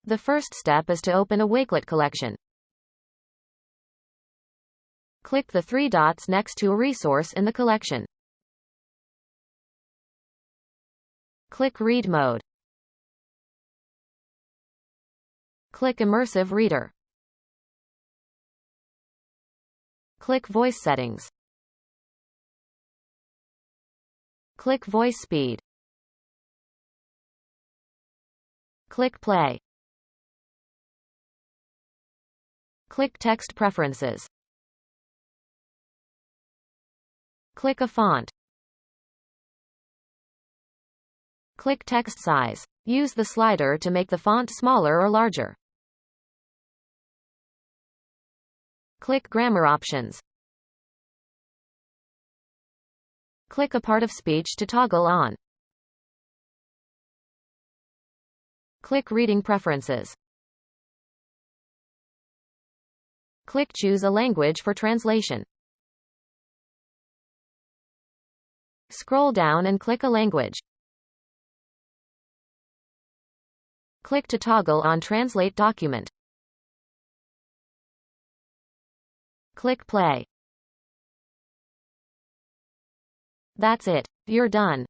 The first step is to open a Wakelet collection. Click the three dots next to a resource in the collection. Click Read Mode. Click Immersive Reader. Click Voice Settings. Click Voice Speed. Click Play. Click Text Preferences. Click a font. Click Text Size. Use the slider to make the font smaller or larger. Click Grammar Options. Click a part of speech to toggle on. Click Reading Preferences. Click Choose a language for translation. Scroll down and click a language. Click to toggle on Translate Document. Click Play. That's it. You're done.